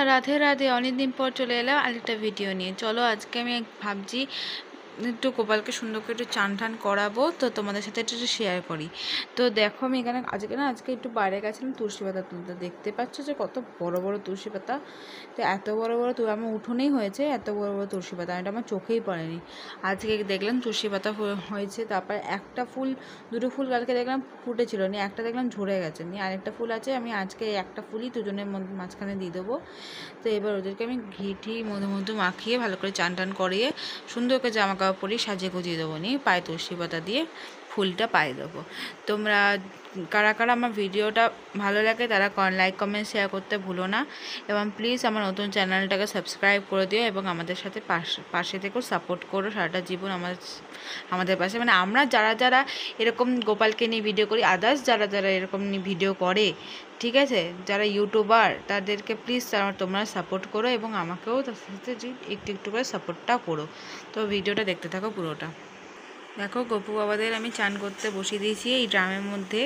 রাধে রাধে, অনেকদিন পর চলে এলাম আরেকটা ভিডিও নিয়ে। চলো আজকে আমি ভাবছি একটু গোপালকে সুন্দর করে একটু চান টান করাবো, তো তোমাদের সাথে একটু শেয়ার করি। তো দেখো আমি এখানে আজকে একটু বাইরে গেছিলাম তুলসী পাতা তুলতে। দেখতে পাচ্ছ যে কত বড় বড় তুলসী পাতা। তো এত বড় বড় আমার উঠোনেই হয়েছে এত বড় বড় তুলসী পাতা, এটা আমার চোখেই পড়েনি। আজকে দেখলাম তুলসী পাতা হয়েছে, তারপর একটা ফুল দুটো ফুল কালকে দেখলাম ফুটেছিল, নিয়ে একটা দেখলাম ঝরে গেছে, নিয়ে আরেকটা ফুল আছে। আমি আজকে একটা ফুলই দুজনের মাঝখানে দিয়ে দেবো। তো এবার ওদেরকে আমি ঘি মধু মাখিয়ে ভালো করে চান টান করিয়ে সুন্দর করে জামা কাপড় পরিয়ে সাজিয়ে গুজিয়ে দেবো, নিয়ে পায়ে তুলসী পাতা দিয়ে ফুলটা পায়ে দেবো। তোমরা কারা কারা আমার ভিডিওটা ভালো লাগে তারা লাইক কমেন্ট শেয়ার করতে ভুলো না, এবং প্লিজ আমার নতুন চ্যানেলটাকে সাবস্ক্রাইব করে দিও এবং আমাদের সাথে পাশে থেকেও সাপোর্ট করো সারাটা জীবন আমাদের পাশে। মানে আমরা যারা যারা এরকম গোপালকে নিয়ে ভিডিও করি, আদার্স যারা যারা এরকম নিয়ে ভিডিও করে, ঠিক আছে, যারা ইউটিউবার, তাদেরকে প্লিজ তোমরা সাপোর্ট করো এবং আমাকেও তার সাথে একটু একটু করে সাপোর্টটা করো। তো ভিডিওটা দেখতে থাকো পুরোটা। দেখো গপু বাবাদের আমি চান করতে বসিয়ে দিয়েছি এই ড্রামের মধ্যে,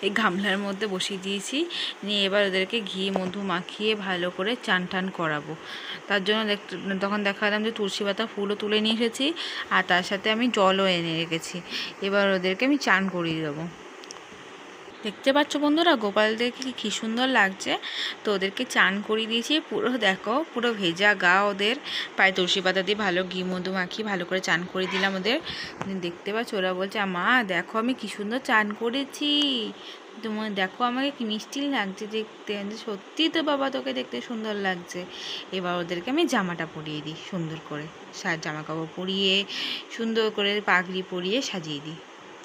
এই গামলার মধ্যে বসিয়ে দিয়েছি। নিয়ে এবার ওদেরকে ঘি মধু মাখিয়ে ভালো করে চান টান করাবো। তার জন্য তখন দেখালাম যে তুলসী পাতা ফুলও তুলে নিয়ে এসেছি, আর তার সাথে আমি জলও এনে রেখেছি। এবার ওদেরকে আমি চান করিয়ে দেবো। দেখতে পাচ্ছ বন্ধুরা গোপালদেরকে কী সুন্দর লাগছে। তো ওদেরকে চান করিয়ে দিয়েছি, পুরো দেখো পুরো ভেজা গা ওদের। পায়ে তুলসী পাতা দিয়ে ভালো ঘি মধু মাখিয়ে ভালো করে চান করে দিলাম ওদের। দেখতে পাচ্ছ ওরা বলছে মা দেখো আমি কী সুন্দর চান করেছি, তোমার দেখো আমাকে কি মিষ্টি লাগছে দেখতে। সত্যি তো বাবা তোকে দেখতে সুন্দর লাগছে। এবার ওদেরকে আমি জামাটা পরিয়ে দিই সুন্দর করে, জামা কাপড় পরিয়ে সুন্দর করে পাগড়ি পরিয়ে সাজিয়ে দিই।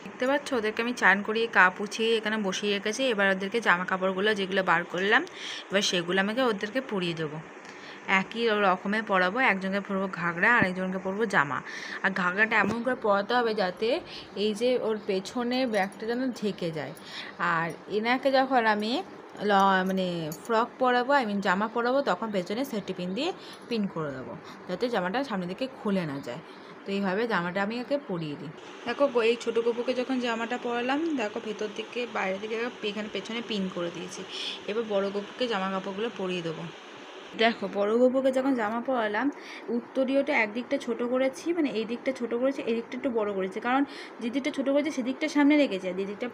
দেখতে পাচ্ছ ওদেরকে আমি চান করিয়ে পুছিয়ে এখানে বসিয়ে রেখেছি। এবার ওদেরকে জামা কাপড়গুলো যেগুলো বার করলাম এবার সেগুলো আমাকে ওদেরকে পরিয়ে দেবো। একই রকমের পরাবো, একজনকে পরবো ঘাগরা আর একজনকে পরবো জামা। আর ঘাগরাটা এমন করে পরাতে হবে যাতে এই যে ওর পেছনে ব্যাগটা যেন ঢেকে যায়। আর এনাকে যখন আমি মানে ফ্রক পরাবো, জামা পরাবো, তখন পেছনে সেফটি পিন দিয়ে পিন করে দেবো যাতে জামাটা সামনের দিকে খুলে না যায়। তো এইভাবে জামাটা আমি ওকে পরিয়ে দিই। দেখো এই ছোটো গপুকে যখন জামাটা পরালাম দেখো ভেতর দিকে বাইরে দিকে এখানে পেছনে পিন করে দিয়েছি। এবার বড় গপুকে জামা কাপড়গুলো পরিয়ে দেবো। দেখো বড় গপুকে যখন জামা পরালাম উত্তরীয়টা একদিকটা ছোট করেছি, মানে এই দিকটা ছোট করেছি, এই দিকটা একটু বড় করেছি, কারণ যে দিকটা ছোটো করেছি সেদিকটা সামনে রেখেছি, আর যে দিকটা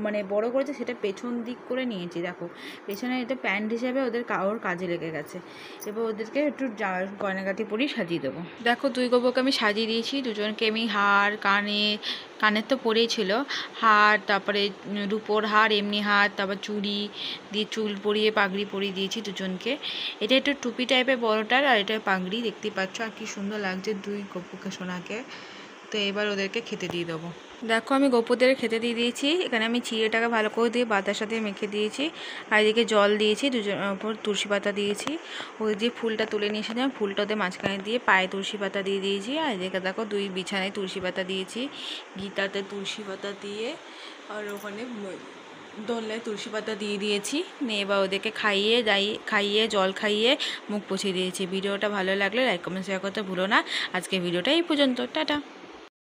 মানে বড় করেছে সেটা পেছন দিক করে নিয়েছি। দেখো পেছনে এটা প্যান্ট হিসাবে ওদের কাজে লেগে গেছে। এবার ওদেরকে একটু গয়নাগাটি পরিয়ে সাজিয়ে দেবো। দেখো দুই গপুকে আমি সাজিয়ে দিয়েছি, দুজনকে আমি হার কানের তো পরেই ছিল হার, তারপরে রূপোর হার, এমনি হার, তারপর চুড়ি দিয়ে চুল পরিয়ে পাগড়ি পরিয়ে দিয়েছি দুজনকে। এটা একটু টুপি টাইপের বড়টার, আর এটা পাগড়ি। দেখতেই পাচ্ছ আর কি সুন্দর লাগছে দুই গপুকে সোনাকে। তো এবার ওদেরকে খেতে দিয়ে দেবো। দেখো আমি গপুদের খেতে দিয়ে দিয়েছি। এখানে আমি চিড়েটাকে ভালো করে দিয়ে বাতার সাথে মেখে দিয়েছি, আর এদিকে জল দিয়েছি, দুজন ওপর তুলসী পাতা দিয়েছি। ওই দিয়ে ফুলটা তুলে নিয়ে এসেছিলাম, ফুলটা ওদের মাঝখানে দিয়ে পায়ে তুলসী পাতা দিয়ে দিয়েছি। আর এদিকে দেখো দুই বিছানায় তুলসী পাতা দিয়েছি, গীতাতে তুলসী পাতা দিয়ে, আর ওখানে দোলনায় তুলসী পাতা দিয়ে দিয়েছি। নিয়ে এবার ওদেরকে খাইয়ে জল খাইয়ে মুখ পুছিয়ে দিয়েছি। ভিডিওটা ভালো লাগলে লাইক কমেন্ট শেয়ার করতে ভুলো না। আজকে ভিডিওটা এই পর্যন্ত, টাটা।